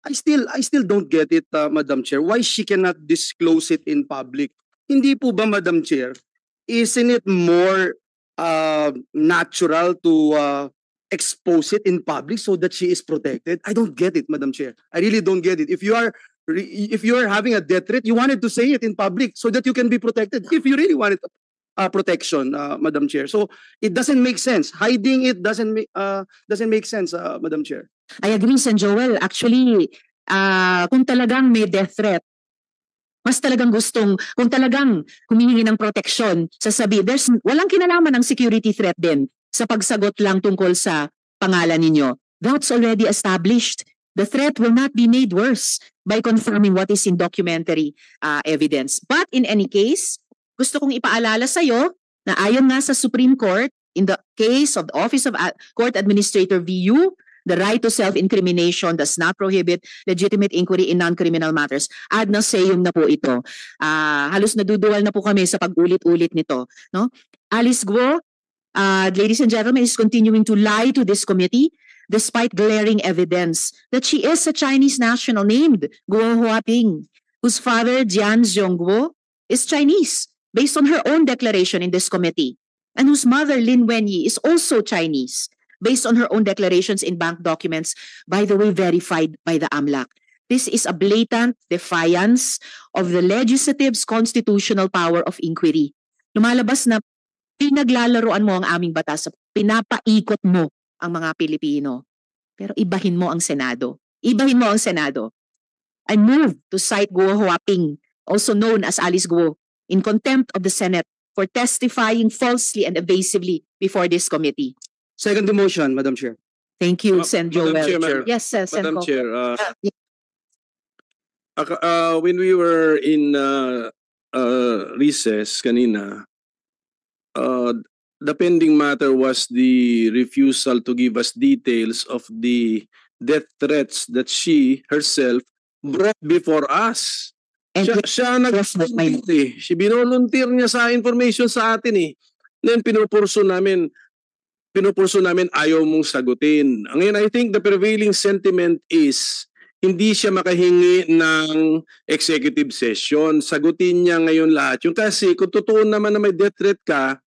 I still don't get it, Madam Chair. Why she cannot disclose it in public? Hindi po ba, Madam Chair? Isn't it more natural to expose it in public so that she is protected? I don't get it, Madam Chair. I really don't get it. If you are having a death threat, you wanted to say it in public so that you can be protected. If you really wanted protection, Madam Chair. So it doesn't make sense. Hiding it doesn't make sense, Madam Chair. I agree, Sen. Joel. Actually, kung talagang may death threat, mas talagang gustong, kung talagang humihingi ng proteksyon, walang kinalaman ng security threat din sa pagsagot lang tungkol sa pangalan ninyo. That's already established. The threat will not be made worse by confirming what is in documentary evidence. But in any case, gusto kong ipaalala sa iyo na ayon nga sa Supreme Court, in the case of the Office of Court Administrator VU, the right to self-incrimination does not prohibit legitimate inquiry in non-criminal matters. Ad nauseam na po ito. Halos naduduwal na po kami sa pag-ulit-ulit nito. No? Alice Guo, ladies and gentlemen, is continuing to lie to this committee despite glaring evidence that she is a Chinese national named Guo Huaping, whose father, Jian Zhongguo, is Chinese, based on her own declaration in this committee, and whose mother, Lin Wenyi, is also Chinese, based on her own declarations in bank documents, by the way, verified by the AMLAC. This is a blatant defiance of the legislative's constitutional power of inquiry. Lumalabas na pinaglalaroan mo ang aming batas, pinapaikot mo ang mga Pilipino. Pero ibahin mo ang Senado. Ibahin mo ang Senado. I move to cite Guo Huaping, also known as Alice Guo, in contempt of the Senate for testifying falsely and evasively before this committee. Second the motion, Madam Chair. Thank you, Sen. Joel. Chair, Yes, Sen. Madam Chair, when we were in recess kanina, the pending matter was the refusal to give us details of the death threats that she herself brought before us. And Siya nag-volunteer. She binolunteer niya sa information sa atin eh. Then pinupurso namin ayaw mong sagutin. Ngayon, I think the prevailing sentiment is hindi siya makahingi ng executive session. Sagutin niya ngayon lahat. Yung kasi kung totoo naman na may death threat ka,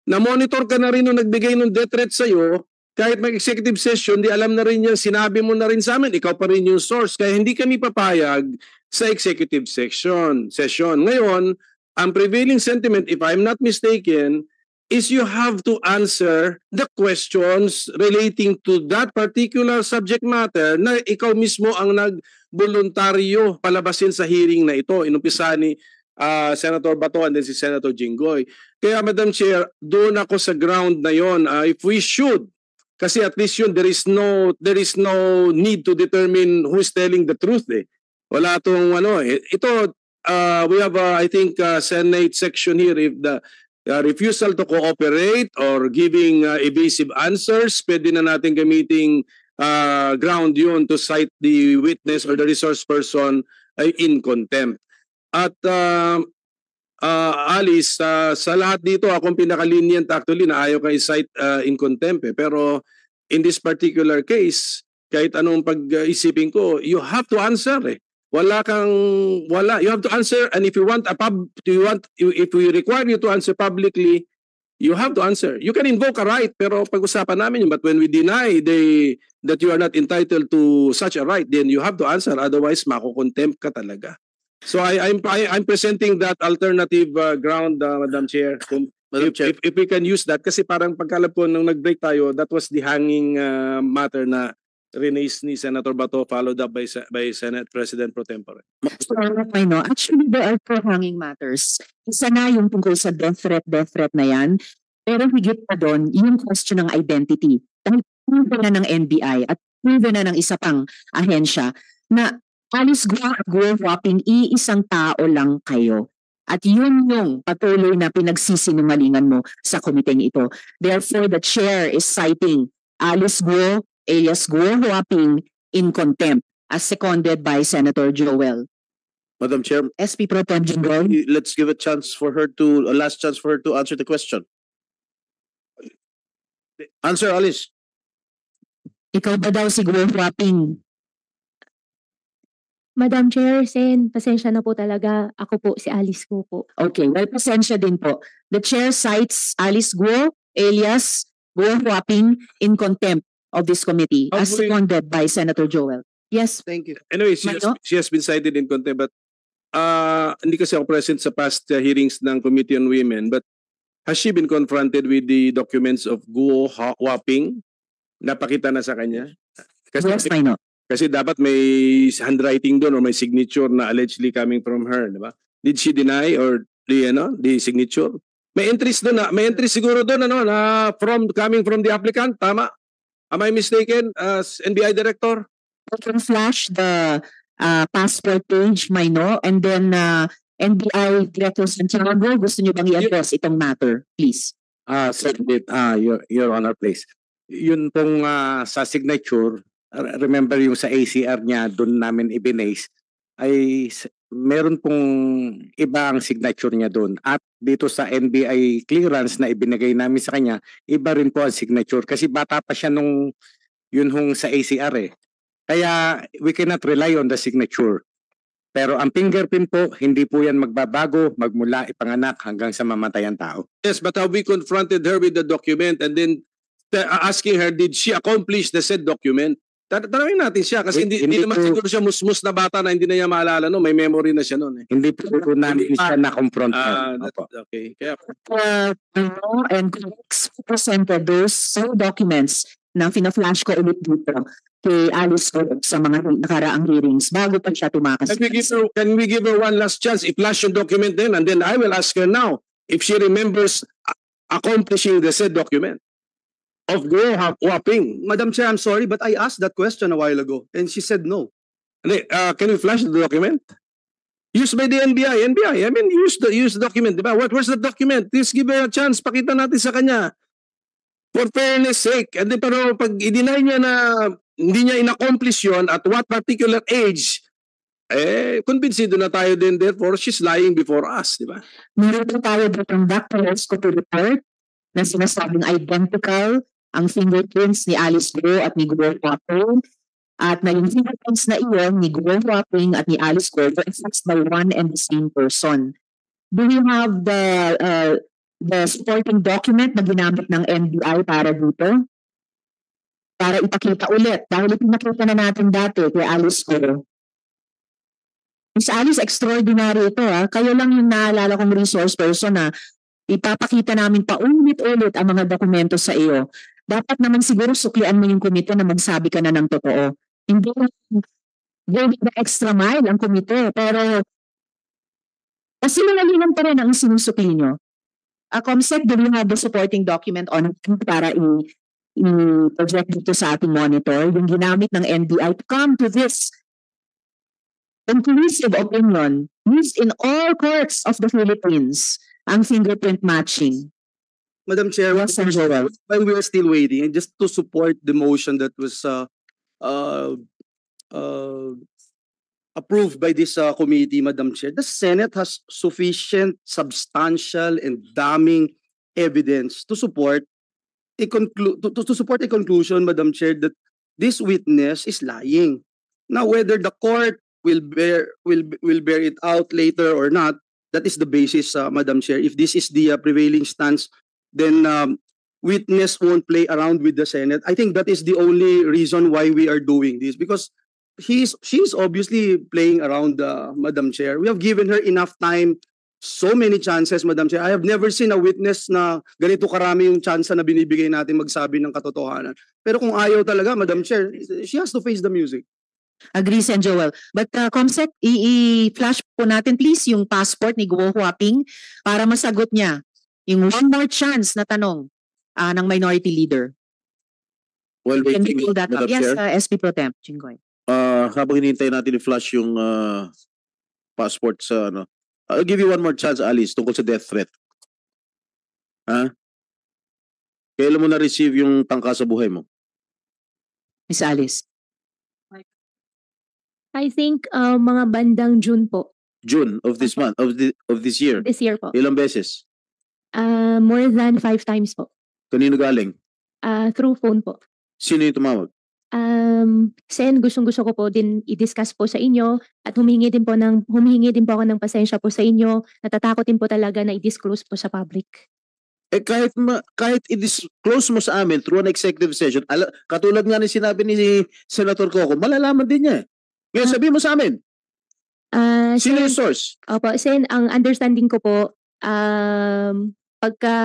na-monitor ka na rin nung nagbigay ng death threat sa'yo, kahit may executive session, di alam na rin yan, sinabi mo na rin sa amin, ikaw pa rin yung source. Kaya hindi kami papayag sa executive session. Ngayon, ang prevailing sentiment, if I'm not mistaken, is you have to answer the questions relating to that particular subject matter na ikaw mismo ang nag-voluntaryo palabasin sa hearing na ito. Inumpisa ni Senator Bato and then si Senator Jinggoy. Kaya Madam Chair, doon ako sa ground na yon. If we should, kasi at least yun, there is no need to determine who is telling the truth eh. Wala tong ito, we have I think Senate section here, if the refusal to cooperate or giving evasive answers, pwede na natin gamiting ground yun to cite the witness or the resource person in contempt. At Alice, sa lahat dito, akong pinaka-lenient actually na ayaw ka i-cite in contempt eh. Pero in this particular case, kahit anong pag-isipin ko, you have to answer eh. You have to answer, and if if we require you to answer publicly, you have to answer. You can invoke a right, pero pag-usapan namin yun. But when we deny that you are not entitled to such a right, then you have to answer. Otherwise, mako-contempt ka talaga. So I'm presenting that alternative ground, Madam Chair. If we can use that, kasi parang pagkalap ko nung nag-break tayo, that was the hanging matter na released ni Senator Bato, followed up by Senate President Pro Tempore. I know. Actually, there are two hanging matters. Isa na yung tungkol sa death threat na yan. Pero higit pa doon, yung question ng identity. Dahil proven na ng NBI at proven na ng isa pang ahensya na Alice Guo Huaping, iisang tao lang kayo. At yun yung patuloy na pinagsisinungalingan mo sa komiteng ito. Therefore, the chair is citing Alice Guo alias Guo Huaping in contempt as seconded by Senator Joel. Madam Chair, SP Pro Tem Jinggoy. let's give a last chance for her to answer the question. Answer, Alice. Ikaw ba daw si Guo Huaping? Madam Chair, Sen, pasensya na po talaga. Ako po, si Alice Go po. Okay, well, pasensya din po. The chair cites Alice Guo alias Guo Huaping in contempt of this committee as Hopefully- seconded by Senator Joel. Yes, Thank you. Anyway, Mayo? she has been cited in contempt, but hindi kasi ako present sa past hearings ng Committee on Women, but has she been confronted with the documents of Guo Huaping? Napakita na sa kanya? yes, Maino. Kasi dapat may handwriting doon or may signature na allegedly coming from her, di ba? Did she deny or the signature? May entries doon may entries siguro doon na coming from the applicant, tama? Am I mistaken as NBI director? I can flash the passport page, Maino, and then NBI Director Santiago, gusto niyo bang i-address itong matter, please? Saglit, Your Honor, please. Yun pong sa signature, remember yung sa ACR niya, doon namin ibinase, ay meron pong iba ang signature niya doon. At dito sa NBI clearance na ibinigay namin sa kanya, iba rin po ang signature. Kasi bata pa siya nung yun hong sa ACR eh. Kaya we cannot rely on the signature. Pero ang fingerprint po, hindi po yan magbabago magmula ipanganak hanggang sa mamatay ang tao. Yes, but have we confronted her with the document and then asking her, did she accomplish the said document? Tanawin natin siya kasi hindi Hindi naman po- siguro siya musmus na bata na hindi na niya maalala, no? May memory na siya noon eh. Hindi po namin siya na-confront. Opo. Okay. Kaya Maino and colleagues presented those same documents na fina-flash ko ulit dito kay Alice Go sa mga nakaraang hearings bago pa siya tumakas. can we give her one last chance? I-flash yung document din and then I will ask her now if she remembers accomplishing the said document of Guo Huaping. Madam Chair, I'm sorry, but I asked that question a while ago and she said no. Can you flash the document? Used by the NBI. I mean, use the document, di ba? Where's the document? Please give her a chance. Pakita natin sa kanya. For fairness sake. And then, pero pag i-deny niya na hindi niya in-accomplish yun at what particular age, convincido na tayo din. Therefore, she's lying before us, di ba? Meron po tayo ditong doctor's copy report na sinasabing identical ang fingerprints ni Alice Go at ni Guo Huaping at na yung fingerprints na iyon ni Guo Huaping at ni Alice Go were affixed by one and the same person. Do you have the supporting document na ginamit ng NBI para dito? Para ipakita ulit dahil pinakita na natin dati kay Alice Go. Miss Alice, extraordinary ito ha. Kayo lang yung naalala kong resource person na ipapakita namin pa ulit-ulit ang mga dokumento sa iyo. Dapat naman siguro suklian mo yung komite na magsabi ka na ng totoo. Hindi na extra mile ang komite, pero kasi malalinan pa rin ang sinusukli nyo. Comsec, do you have the supporting document on para i-project dito sa ating monitor yung ginamit ng NBI to come to this conclusive opinion used in all courts of the Philippines, ang fingerprint matching. Madam Chair, Yes, Sir Joel. while we are still waiting, and just to support the motion that was approved by this committee, Madam Chair, the Senate has sufficient, substantial, and damning evidence to support to support a conclusion, Madam Chair, that this witness is lying. Now, whether the court will bear it out later or not, that is the basis, Madam Chair. If this is the prevailing stance, then witness won't play around with the Senate. I think that is the only reason why we are doing this, because she's obviously playing around, Madam Chair. We have given her enough time, so many chances, Madam Chair. I have never seen a witness na ganito karami yung chance na binibigay natin magsabi ng katotohanan. Pero kung ayaw talaga, Madam Chair, she has to face the music. Agree, Sen Joel. But Comsec, i-flash po natin please yung passport ni Guo Huaping para masagot niya yung one more chance na tanong ng minority leader. While Can we waiting, pull that up? Madam Yes, Chair, SP Pro Temp, Chingoy. habang hinihintay natin i-flash yung passport sa ano, I'll give you one more chance, Alice, tungkol sa death threat. Ha? Kailan mo na-receive yung tangka sa buhay mo? Miss Alice. I think mga bandang June po, June of this month, of this year. this year po. Ilang beses? More than 5 times po. Kanino galing? Through phone po. Sino yung tumawag? Sen, gustong-gusto ko po din i-discuss po sa inyo at humingi din po ako ng pasensya po sa inyo. Natatakot din po talaga na i-disclose po sa public. Kahit i-disclose mo sa amin through an executive session, katulad nga ni sinabi ni Senator Coco, malalaman din niya. Ngayon sabihin mo sa amin, sino Sen, yung source? opo, Sen, ang understanding ko po, pagka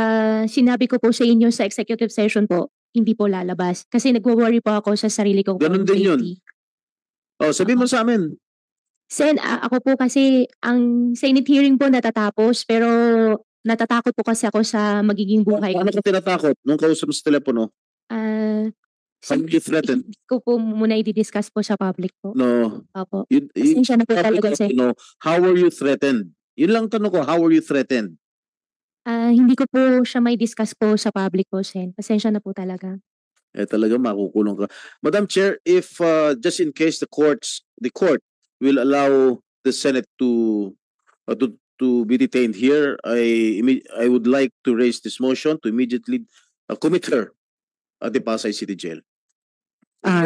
sinabi ko po sa inyo sa executive session po, hindi po lalabas. Kasi nagwo-worry po ako sa sarili ko Ganun din yun. safety. Sabihin mo sa amin. Sen, ako po kasi, ang Senate hearing po natatapos, pero natatakot po kasi ako sa magiging buhay ko. Paano ka tinatakot nung kausap mo sa telepono? How you threaten? Hindi ko po muna i-discuss po sa public po. No. Opo. You, Pasensya na po talaga, Sen. how were you threatened? Yun lang tanong ko, how were you threatened? Hindi ko po siya may discuss po sa public po, Sen. Pasensya na po talaga. Talaga makukulong ka. Madam Chair, if just in case the court will allow the Senate to be detained here, I would like to raise this motion to immediately commit her at the Pasay City Jail.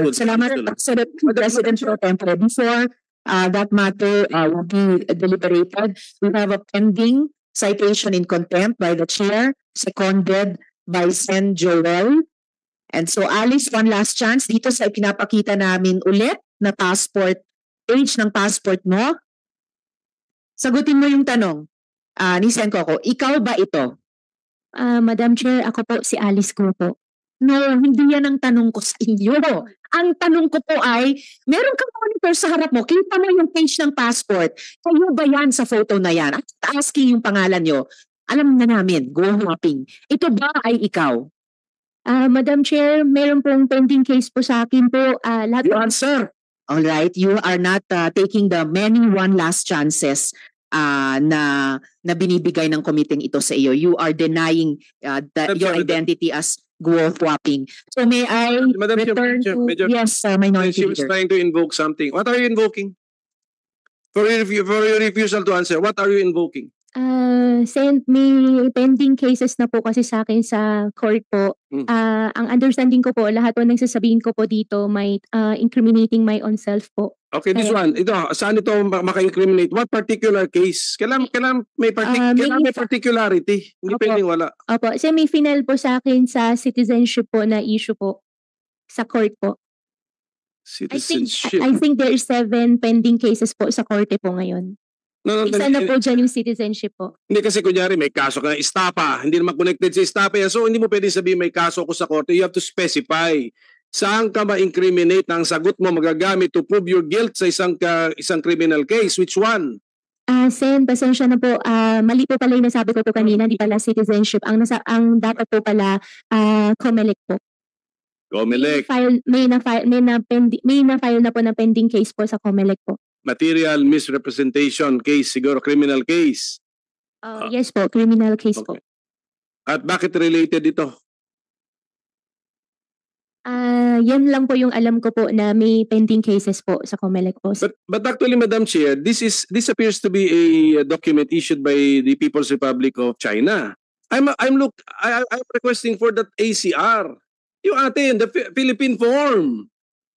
Salamat, Senate President Pro Tempore. Before that matter will be deliberated, we have a pending citation in contempt by the chair, seconded by Sen. Joel. And so, Alice, one last chance. Dito sa pinapakita namin ulit na passport, page ng passport mo. Sagutin mo yung tanong ni Sen. Coco, ikaw ba ito? Madam Chair, ako po si Alice Go po. No, hindi yan ang tanong ko sa inyo. Ang tanong ko po ay, meron kang monitor sa harap mo, kita mo yung page ng passport. Kayo ba yan sa photo na yan? At asking yung pangalan nyo. Alam na namin, go hopping. Ito ba ay ikaw? Madam Chair, meron pong pending case po sa akin po. You answer. All right, you are not taking the many one last chances na binibigay ng committee ito sa iyo. You are denying your identity as Guo Huaping. So may I Madam Chair, return to... Major, Yes, Minority she was Leader. trying to invoke something. What are you invoking? For your refusal to answer, what are you invoking? Sen, may pending cases na po kasi sa akin sa court po. Ang understanding ko po, lahat po ng sasabihin ko po dito may incriminating my own self po. Okay, this one. Ito, saan ito maka-incriminate? What particular case? Kailangan may particularity. Hindi Opo. pwedeng wala. Opo, Sen, may final po sa akin sa citizenship po na issue po sa court po. Citizenship. I think there is 7 pending cases po sa korte po ngayon. No, Isa na po dyan yung citizenship po. Hindi kasi kunyari may kaso ka ng istapa, hindi naman connected sa istapa yan. So hindi mo pwedeng sabihin may kaso ko sa korte. You have to specify. Saan ka ma-incriminate na ang sagot mo magagamit to prove your guilt sa isang criminal case? Which one? Sen, pasensya na po. Mali po pala yung nasabi ko po kanina, di pala citizenship. Ang dapat po pala COMELEC po. COMELEC. May na-file na po na pending case po sa COMELEC po. Material misrepresentation case, siguro criminal case. Yes po, criminal case po. Okay. At bakit related ito? Yan lang po yung alam ko po na may pending cases po sa COMELEC po. But actually, Madam Chair, this appears to be a document issued by the People's Republic of China. I'm requesting for that ACR. Yung atin, the Philippine form.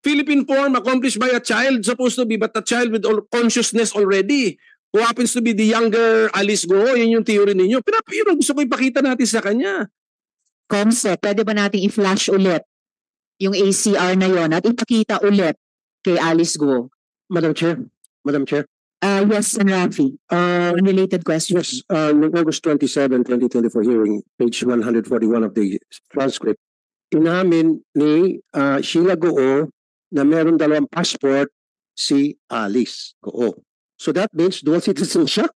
Philippine form accomplished by a child supposed to be, but a child with consciousness already. Who happens to be the younger Alice Go. Yun yung theory ninyo. Pero gusto ko ipakita natin sa kanya. Comsec, pwede ba natin i-flash ulit yung ACR na yon at ipakita ulit kay Alice Go? Madam Chair. Yes, Sen. Rafi. Unrelated question. Yes, noong August 27, 2024 hearing, page 141 of the transcript, inamin ni Sheila Goo na meron 2 passport si Alice Goo. So that means dual citizenship,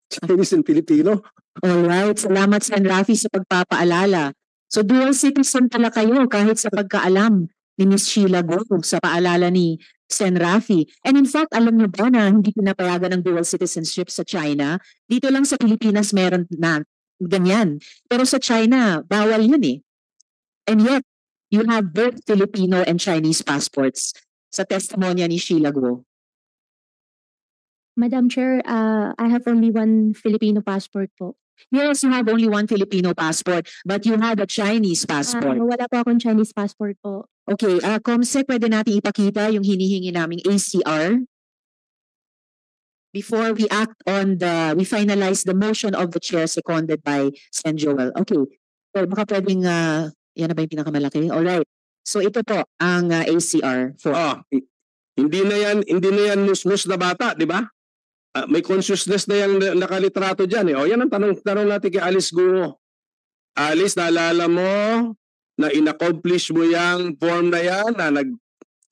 Chinese and Filipino. Alright, salamat Sen. Rafi sa pagpapaalala. So dual citizen pala kayo kahit sa pagkaalam ni Ms. Sheila Goo sa paalala ni Sen. Rafi. And in fact, alam niyo ba na hindi pinapayagan ng dual citizenship sa China? Dito lang sa Pilipinas meron na ganyan. Pero sa China, bawal yun eh. And yet, you have both Filipino and Chinese passports sa testimonya ni Sheila Goo. Madam Chair, I have only 1 Filipino passport po. Yes, you have only one Filipino passport, but you had a Chinese passport. Wala po akong Chinese passport po. Okay, Comsec, pwede natin ipakita yung hinihingi naming ACR before we we finalize the motion of the chair seconded by Sen Joel. Okay, so baka pwedeng, yan na ba yung pinakamalaki? Alright, so ito po ang ACR for Hindi na yan musmus na bata, di ba? May consciousness na yung nakalitrato dyan. O yan ang tanong natin kay Alice Guo. Alice, naalala mo na in-accomplish mo yung form na yan, na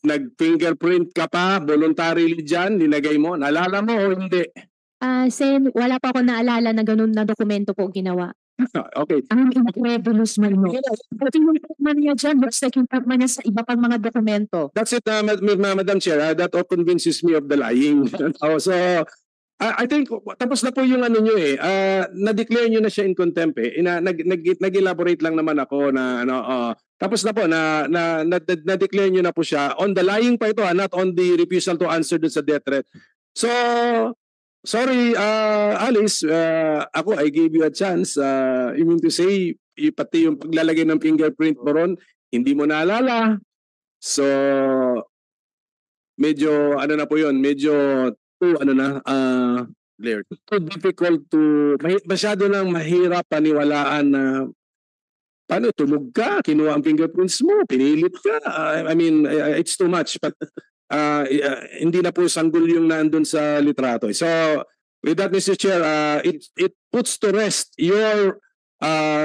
nag-fingerprint ka pa, voluntarily dyan, linagay mo. Naalala mo o hindi? Sen, wala pa ako naalala na ganun na dokumento po ginawa. Okay. ang incredulous man mo. Pati yung man niya dyan, looks like yung man niya sa iba pang mga dokumento. That's it, Madam Chair. That all convinces me of the lying. So, I think, tapos na po yung ano nyo eh. Na-declare nyo na siya in contempt eh. Nag-elaborate lang naman ako na, tapos na po, na-declare nyo na po siya. On the lying pa ito, not on the refusal to answer dun sa death threat. So, sorry, Alice, I gave you a chance. You mean to say, pati yung paglalagay ng fingerprint mo ron, hindi mo naalala. So, medyo, ano na po yun, medyo, too difficult to, masyado nang mahirap paniwalaan na, paano, tulog ka, kinuha ang fingerprints mo, pinilit ka. I mean, it's too much, but hindi na po sanggol yung nandun sa litrato. So, with that, Mr. Chair, it puts to rest your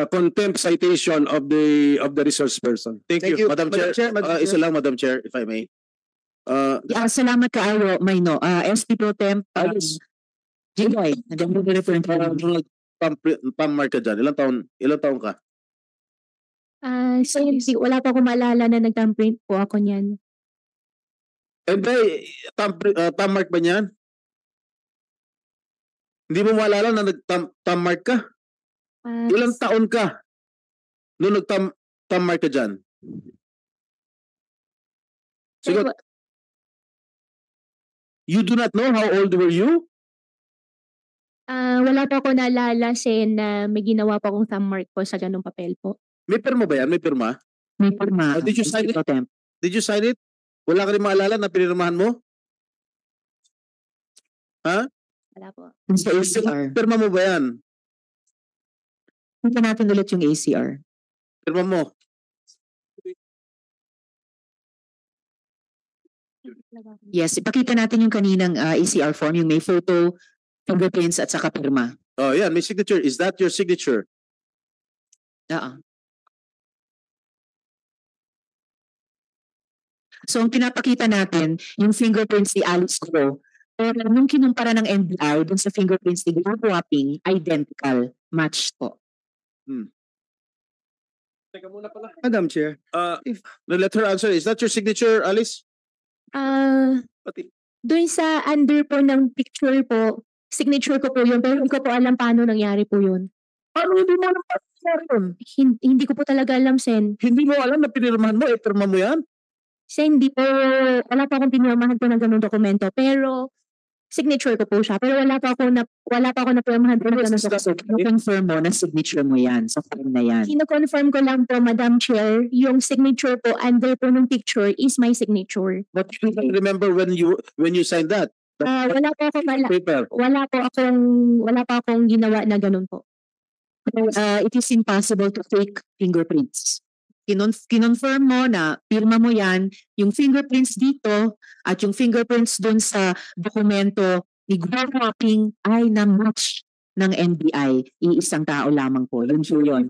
contempt citation of the resource person. Thank you. Madam Chair. Isa lang, Madam Chair, if I may. Salamat kaayo, Mayno. SP Pro Temp, Jigoy, nag-refer Pam-mark ka dyan. Ilang taon ka? Sen, wala pa akong maalala na nag-thumbprint po ako niyan. Pam-mark ba niyan? Hindi mo maalala na nag-pam-mark ka? Ilang taon ka nung nag-pam-mark ka dyan? Siguro, you do not know how old were you? Wala pa ako naalala, Sen, na may ginawa pa akong thumbmark po sa ganung papel po. May pirma ba yan? May pirma? May pirma. Did you sign it? SP Pro Temp. Did you sign it? Wala ka rin maalala na pinirmahan mo? Ha? Wala po. Sa ACR. Pirma mo ba yan? Punta natin ulit yung ACR. Pirma mo. Yes, ipakita natin yung kaninang ACR form, yung may photo, fingerprints at saka pirma. Oh, yan. May signature. Is that your signature? Oo. So ang pinapakita natin, yung fingerprints ni Alice Guo, pero nung kinumpara ng NBI dun sa fingerprints ni Gustavo Aping, identical, match po. Teka muna pala. Madam Chair. Let her answer. Is that your signature, Alice? Doon sa under po ng picture po, signature ko po yun, pero hindi ko po alam paano nangyari po yun. Paano hindi mo alam paano nangyari yun? Hindi ko po talaga alam, Sen. Hindi mo alam na pinirmahan mo, pirma mo yan? Sen, hindi po, wala pa akong pinirmahan po ng ganung dokumento, pero signature ko po siya. Pero wala pa ako na pirmahan po ng ganung dokumento. Confirm mo na signature mo yan sa form na yan. Kino-confirm ko lang po, Madam Chair, yung signature po under po ng picture is my signature. But you can remember when you signed that? Wala po Paper. wala pa akong ginawa na ganun po. It is impossible to fake fingerprints. Kinonfirm mo na pirma mo yan, yung fingerprints dito at yung fingerprints dun sa dokumento ni Gustavo Aping ay na-match ng NBI. Iisang tao lamang po. Yun po yun.